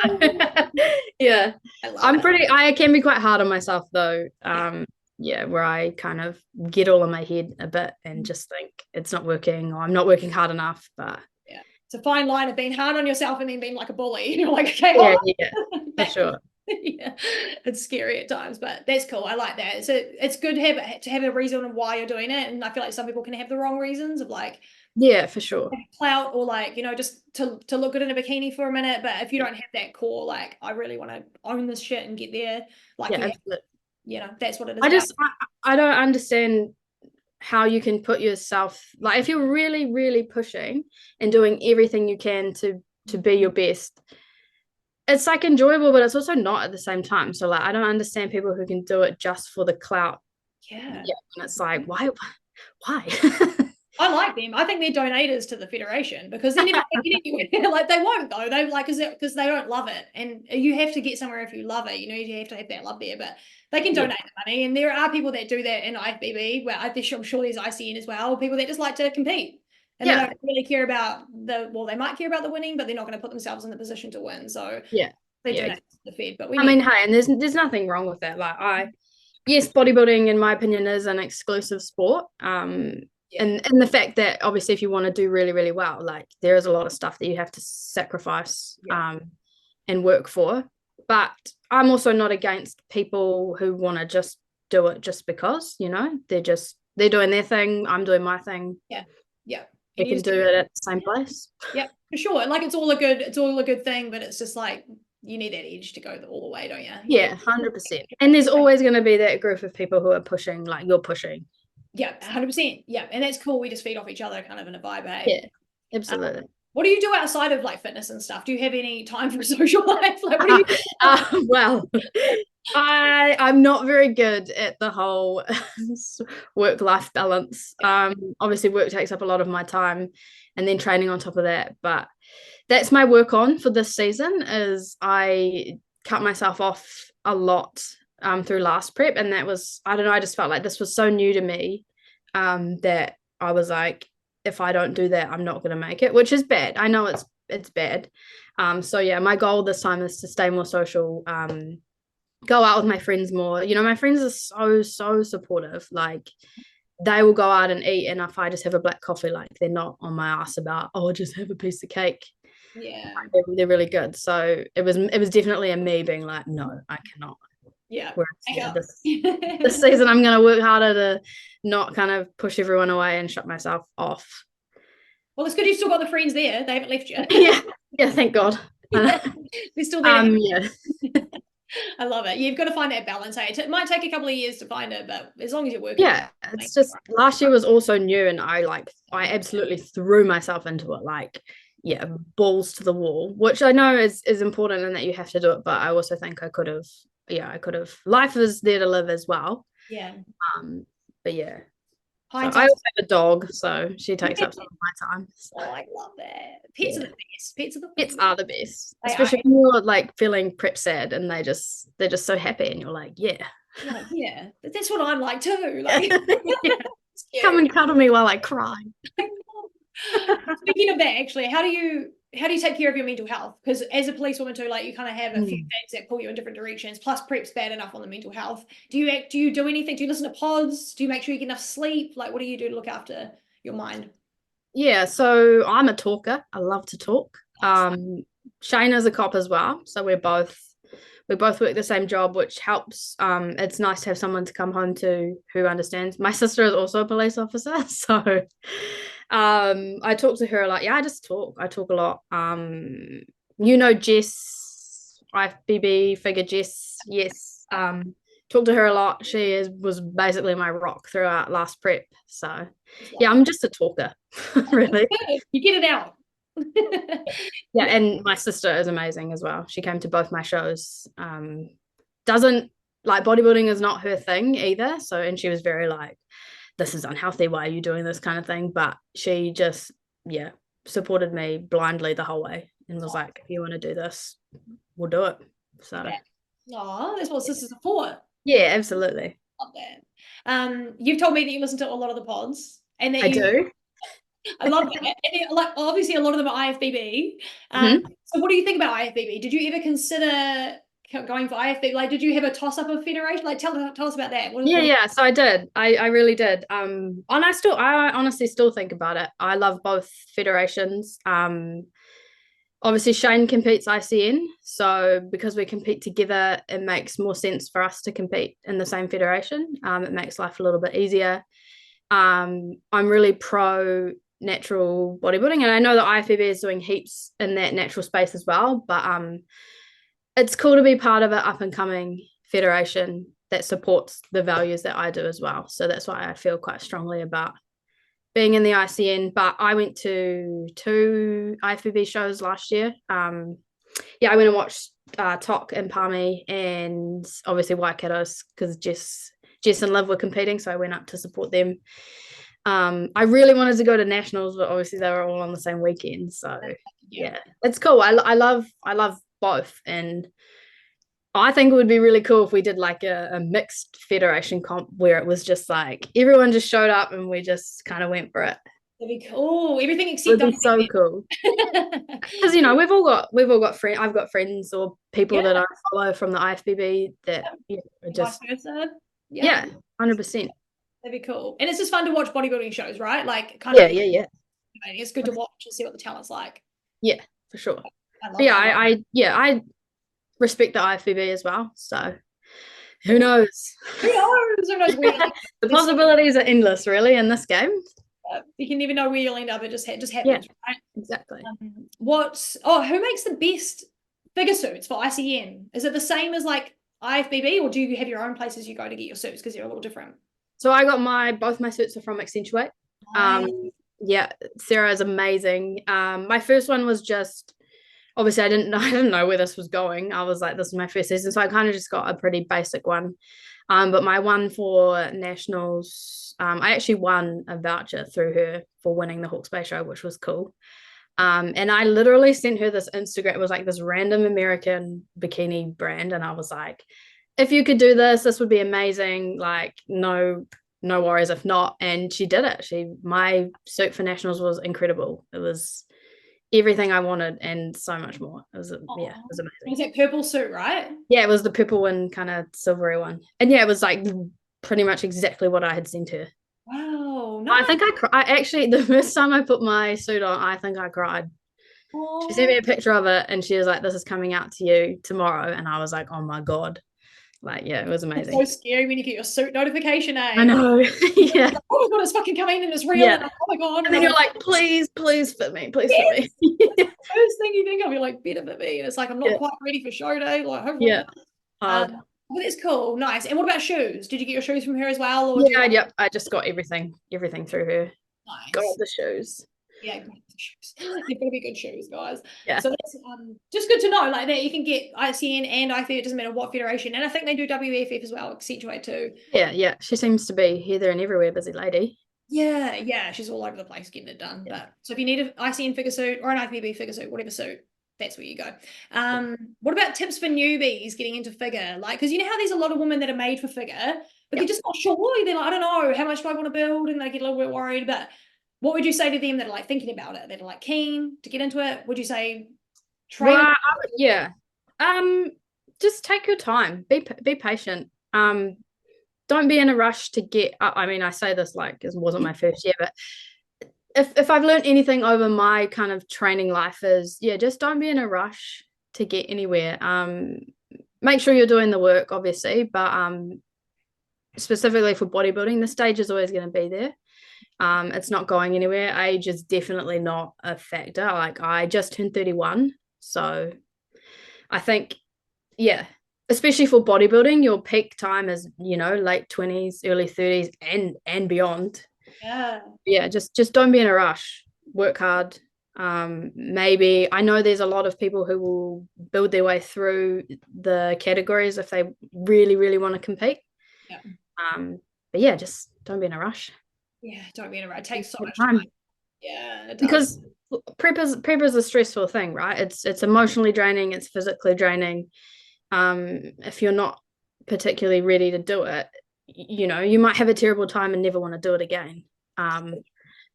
yeah. I can be quite hard on myself though. Where I kind of get all in my head a bit and just think it's not working, or I'm not working hard enough. But it's a fine line of being hard on yourself and then being like a bully. You're like, okay, for sure. Yeah, it's scary at times, but that's cool. I like that. So it's good to have a reason of why you're doing it, and I feel like some people can have the wrong reasons of like, yeah, for sure, clout, or like, you know, just to look good in a bikini for a minute. But if you don't have that core, like, I really want to own this shit and get there, like, you know, that's what it is. I don't understand how you can put yourself, like, if you're really, really pushing and doing everything you can to be your best, it's like enjoyable, but it's also not at the same time. So like, I don't understand people who can do it just for the clout. Yeah. And it's like, why? I like them. I think they're donators to the federation, because they're never getting anywhere. Like, they won't though. They like, because they don't love it, and you have to get somewhere if you love it. You know, you have to have that love there. But they can donate the money, and there are people that do that in IFBB. Where I'm sure there's ICN as well. People that just like to compete, and they don't really care about they might care about the winning, but they're not going to put themselves in the position to win. So they donate to the Fed. But hey, and there's nothing wrong with that. Like, yes, bodybuilding, in my opinion, is an exclusive sport. And the fact that obviously if you want to do really, really well, like, there is a lot of stuff that you have to sacrifice and work for. But I'm also not against people who want to just do it just because, you know, they're doing their thing, I'm doing my thing. We can do it at the same place. Yeah, for sure. Like, it's all a good thing, but it's just like, you need that edge to go all the way, don't you? Yeah, 100%. And there's always going to be that group of people who are pushing, like you're pushing. Yeah, 100%. Yeah, and that's cool. We just feed off each other, kind of in a vibe. Yeah, absolutely. What do you do outside of like fitness and stuff? Do you have any time for social life? Like, what do you do? Well, I'm not very good at the whole work-life balance. Obviously work takes up a lot of my time, and then training on top of that. But that's my work on for this season, is I cut myself off a lot through last prep, and that was, I don't know, I just felt like this was so new to me that I was like, if I don't do that, I'm not going to make it, which is bad. I know it's bad. So yeah, my goal this time is to stay more social, go out with my friends more. You know, my friends are so supportive. Like, they will go out and eat, and if I just have a black coffee, like they're not on my ass about, oh, just have a piece of cake. Yeah. They're really good. So it was definitely a me being like, no, I cannot. Yeah. Whereas this season I'm gonna work harder to not kind of push everyone away and shut myself off. Well, it's good you've still got the friends there. They haven't left you. Yeah, thank God. They're still there. Yeah. I love it. You've got to find that balance. Hey, it might take a couple of years to find it, but as long as you're working. Yeah, it's just last year was also new, and I absolutely threw myself into it, like, yeah, balls to the wall, which I know is important and that you have to do it, but I also think I could have. Life is there to live as well. Yeah. But yeah. So I also have a dog, so she takes up some of my time. So. Oh, I love that. Pets are the best. Pets are the best, especially when you're like feeling prep sad and they're just so happy, and you're like, yeah, that's what I'm like too. Like, come and cuddle me while I cry. Speaking of that, actually, how do you take care of your mental health? Because as a policewoman too, like, you kind of have a few things that pull you in different directions. Plus, prep's bad enough on the mental health. Do you do anything? Do you listen to pods? Do you make sure you get enough sleep? Like, what do you do to look after your mind? Yeah, so I'm a talker. I love to talk. Shane is a cop as well, so we both work the same job, which helps. It's nice to have someone to come home to who understands. My sister is also a police officer, so I talk to her a lot. Yeah, I just talk. I talk a lot. Jess, IFBB figure Jess. Yes. Talk to her a lot. She was basically my rock throughout last prep. So yeah, I'm just a talker, really. You get it out. Yeah, and my sister is amazing as well. She came to both my shows. Doesn't like, bodybuilding is not her thing either. So, and she was very like, this is unhealthy, why are you doing this kind of thing? But she just supported me blindly the whole way and was like, if you want to do this, we'll do it. So that's what sisters are for. Yeah, absolutely. Love that. You've told me that you listen to a lot of the pods, and that I do. I love that. And like, obviously a lot of them are IFBB. So what do you think about IFBB? Did you ever consider going for IFBB? Like, did you have a toss up of federation? Like, tell us about that. So I did. I really did. And I honestly still think about it. I love both federations. Obviously Shane competes ICN, so because we compete together, it makes more sense for us to compete in the same federation. It makes life a little bit easier. I'm really pro natural bodybuilding, and I know that IFBB is doing heaps in that natural space as well, but it's cool to be part of an up and coming federation that supports the values that I do as well. So that's why I feel quite strongly about being in the ICN. But I went to 2 IFBB shows last year. I went and watched Tok and Palmy, and obviously Waikato's, because Jess and Liv were competing, so I went up to support them. I really wanted to go to nationals, but obviously they were all on the same weekend. So yeah, it's cool. I love both, and I think it would be really cool if we did like a mixed federation comp where it was just like everyone just showed up and we just kind of went for it. That'd be cool. Everything except would be so cool. Because we've all got friends. I've got friends or people that I follow from the IFBB that are just vice versa. 100%. That'd be cool. And it's just fun to watch bodybuilding shows, right? Like, kind of it's good to watch and see what the talent's like. Yeah, for sure. I respect the IFBB as well. So who knows? Who knows? The possibilities are endless, really, in this game. You can never know where you'll end up. It just happens, right? Exactly. Who makes the best figure suits for ICN? Is it the same as like IFBB, or do you have your own places you go to get your suits because they're a little different? So I got both my suits are from Accentuate. Nice. Sarah is amazing. My first one was just, obviously I didn't know where this was going. I was like, this is my first season, so I kind of just got a pretty basic one. But my one for nationals, I actually won a voucher through her for winning the Hawke's Bay show, which was cool. And I literally sent her this Instagram. It was like this random American bikini brand, and I was like, if you could do this would be amazing. Like, no worries if not. And she did it. My suit for nationals was incredible. It was everything I wanted and so much more. It was amazing. It was that purple suit, right? Yeah, it was the purple and kind of silvery one. And it was like pretty much exactly what I had sent her. Wow, I nice. think I actually, the first time I put my suit on, I think I cried. She sent me Oh, a picture of it and she was like, this is coming out to you tomorrow. And I was like, oh my God. Like, yeah, it was it's so amazing. scary when you get your suit notification, I eh? know. You're Yeah. like, oh my God, it's fucking coming and it's real. Yeah. And oh my God, And then like, you're like, please, please fit me. Please fit yes, me. first thing you think of, you're like, better for me. And it's like, I'm not Yeah. quite ready for show day. Like, hopefully Yeah. not. Uh, But it's cool. Nice. And what about shoes? Did you get your shoes from her as well? Or do you yeah. like, Yep. I just got everything through her. Got all nice. the shoes. Yeah, great shoes. They've got to be good shoes, guys. Yeah. So that's just good to know. Like that, you can get ICN and IFBB. It doesn't matter what federation, and I think they do WFF as well, Accentuate too. Yeah. Yeah. She seems to be here, there, and everywhere, busy lady. Yeah, yeah, she's all over the place getting it done. Yeah. But so if you need an ICN figure suit or an IFBB figure suit, whatever suit, that's where you go. What about tips for newbies getting into figure? Like, because you know how there's a lot of women that are made for figure, but they're Yep. just not sure. They're like, I don't know, how much do I want to build? And they get a little bit worried. But what would you say to them that are like thinking about it, that are like keen to get into it? Would you say train? Well, yeah. Um, just take your time. Be patient. Don't be in a rush to get. I mean, I say this like it wasn't my first year, but if I've learned anything over my kind of training life is, yeah, just don't be in a rush to get anywhere. Make sure you're doing the work, obviously, but specifically for bodybuilding, the stage is always going to be there. It's not going anywhere. Age is definitely not a factor. Like I just turned 31, so I think, yeah, especially for bodybuilding, your peak time is, late 20s, early 30s and beyond. Yeah. Yeah, just don't be in a rush. Work hard. Maybe I know there's a lot of people who will build their way through the categories if they really, really want to compete. Yeah. But yeah, just don't be in a rush. Yeah, don't be in a rush. It takes so Take much time. time. Yeah, it does. Because prep is a stressful thing, right? It's emotionally draining, it's physically draining. If you're not particularly ready to do it, you might have a terrible time and never want to do it again.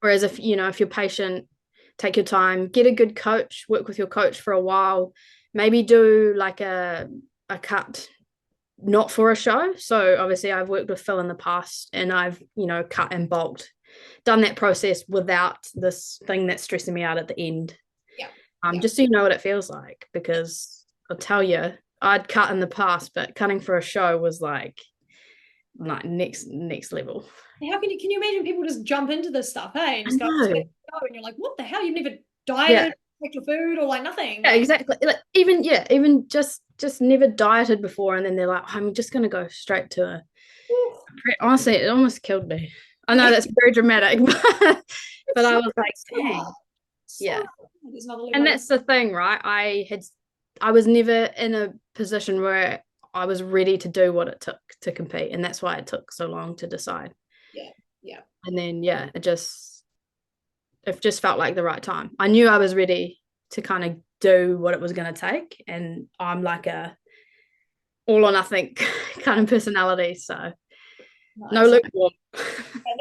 Whereas if you're patient, take your time, get a good coach, work with your coach for a while, maybe do like a cut not for a show. So obviously I've worked with Phil in the past and I've, cut and bulked, done that process without this thing that's stressing me out at the end. Yeah. Just so you know what it feels like, because I'll tell you, I'd cut in the past, but cutting for a show was like next level. How can you imagine people just jump into this stuff, hey, and I just go, "Let's know. go," and you're like, what the hell? You've never Yeah. dieted, checked your food, or like nothing. Yeah, Like, exactly. Like even just never dieted before, and then they're like, I'm just gonna go straight to a whew, honestly, it almost killed me. I know yeah, that's very dramatic, but it's I so was like, dang, hard. So yeah. hard. There's another And level. that's the thing, right? I was never in a position where I was ready to do what it took to compete, and that's why it took so long to decide. Yeah, yeah, And then yeah, it just felt like the right time. I knew I was ready to kind of do what it was going to take, and I'm like a all or nothing kind of personality, so no nice. lukewarm.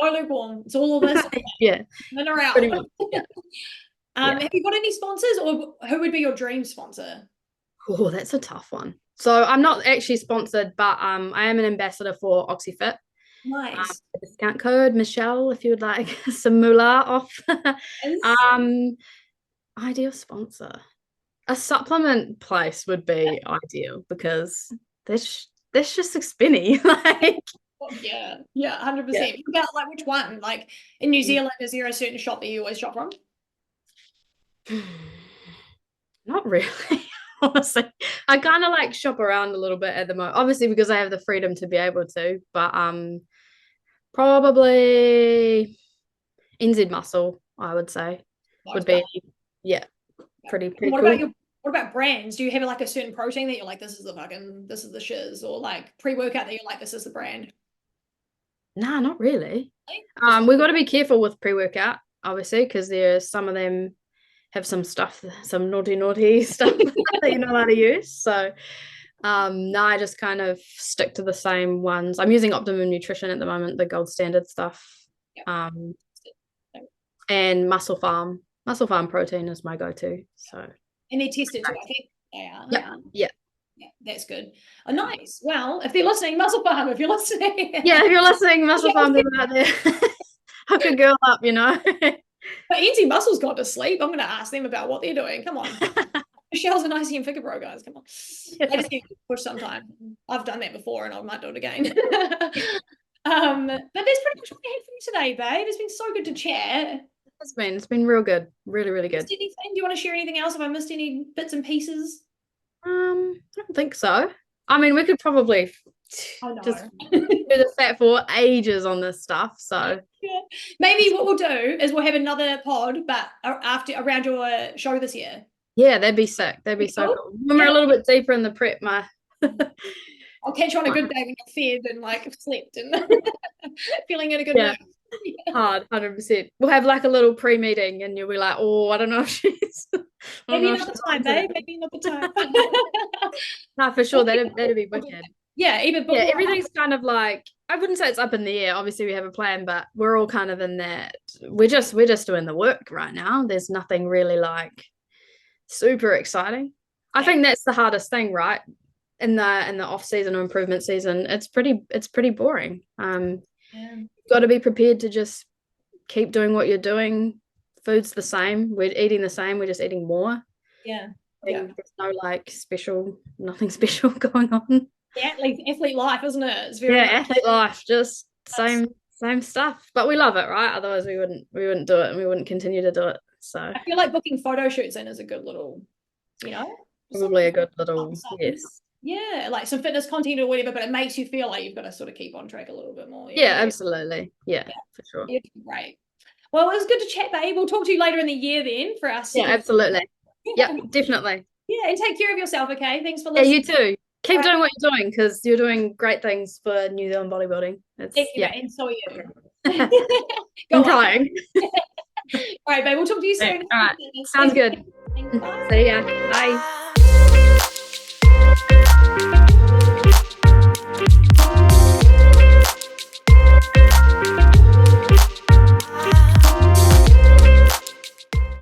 No lukewarm. It's all of this. Yeah, In or out. pretty much. Yeah, yeah. Have you got any sponsors, or who would be your dream sponsor? Oh, that's a tough one. So I'm not actually sponsored, but I am an ambassador for OxyFit. Nice. Discount code Michelle if you would like some moolah off. Yes. um, Ideal sponsor. A supplement place would be ideal because that's just expenny. Like Oh, yeah, yeah, yeah. 100%. About like which one? Like in New Zealand, is there a certain shop that you always shop from? Not really. Honestly, I kind of like shop around a little bit at the moment, obviously because I have the freedom to be able to. But probably NZ Muscle, I would say, would be yeah, pretty And what cool. about what about brands? Do you have like a certain protein that you're like, this is the shiz, or like pre-workout that you're like, this is the brand? Nah, not really. Just We got to be careful with pre-workout, obviously, because there's some of them have some stuff, some naughty stuff that you're not allowed to use. So, no, I just kind of stick to the same ones. I'm using Optimum Nutrition at the moment, the gold standard stuff. yeah. And Muscle Farm. Muscle Farm protein is my go-to. So, And they test it too, I think. Yeah, yep, yeah. yeah. Yeah, that's good. Oh, nice. Well, if they're listening, Muscle Farm, if you're listening. Yeah, if you're listening, Muscle Farm people out there. Hook a girl up, you know. But NZ Muscle's gone to sleep. I'm going to ask them about what they're doing. Come on. Michelle's an ICN Figure Pro, guys. Come on. I just need to push sometime. I've done that before and I might do it again. But that's pretty much what we had for you today, babe. It's been so good to chat. It's been real good. Really, really good. Do you want to share anything else? Have I missed any bits and pieces? I don't think so. I mean, we could probably just do the chat for ages on this stuff. So yeah. Maybe what we'll do is we'll have another pod, but around your show this year. Yeah, that'd be sick. That'd be so cool. When we're a little bit deeper in the prep, I'll catch you on a good day when you're fed and like slept and feeling in a good mood. Hard, 100%. We'll have like a little pre-meeting and you'll be like, oh, I don't know if she's maybe another time, babe. Maybe another time. No, for sure. That'd be wicked. Yeah, everything's kind of like, I wouldn't say it's up in the air. Obviously we have a plan, but we're all kind of in that. We're just doing the work right now. There's nothing really like super exciting. I think that's the hardest thing, right? In the off season or improvement season, it's pretty boring. You've got to be prepared to just keep doing what you're doing. Food's the same. We're eating the same. We're just eating more. There's no like nothing special going on. Yeah, athlete life, isn't it? It's very athlete life, just same stuff. But we love it, right? Otherwise we wouldn't do it and we wouldn't continue to do it. So I feel like booking photo shoots in is a good little, probably a good little yes. Yeah, like some fitness content or whatever, but it makes you feel like you've got to sort of keep on track a little bit more. Yeah, absolutely. Yeah, for sure. Yeah, great. Well, it was good to chat, babe. We'll talk to you later in the year then for us. Yeah, absolutely. Yeah, definitely. Yeah, and take care of yourself, okay? Thanks for listening. Yeah, you too. Keep doing what you're doing because you're doing great things for New Zealand bodybuilding. Thank you, and so are you. I'm trying. All right, babe. We'll talk to you soon. All right. Sounds good. Bye. See ya. Bye.